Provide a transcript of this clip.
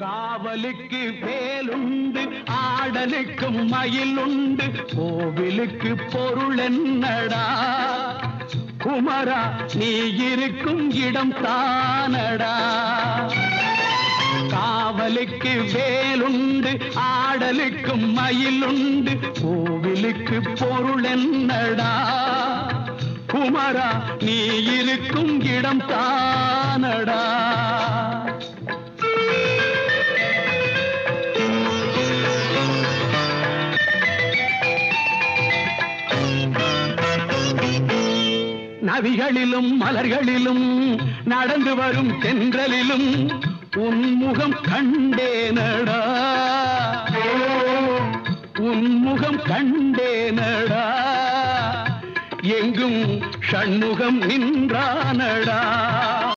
காவலுக்கு வேலுண்டு ஆடலுக்கும் மயில் உண்டு கோவிலுக்கு பொருள் என்னடா குமரா நீ இருக்கும் இடம் தானடா காவலுக்கு வேலுண்டு ஆடலுக்கும் மயில் உண்டு கோவிலுக்கு பொருள் என்னடா குமரா நீ இருக்கும் இடம் தானடா நதிகளிலும் மலர்களிலும் நடந்து வரும் தென்றலிலும் உன்முகம் கண்டேனடா உன்முகம் கண்டேனடா எங்கும் ஷண்முகம் நின்றானடா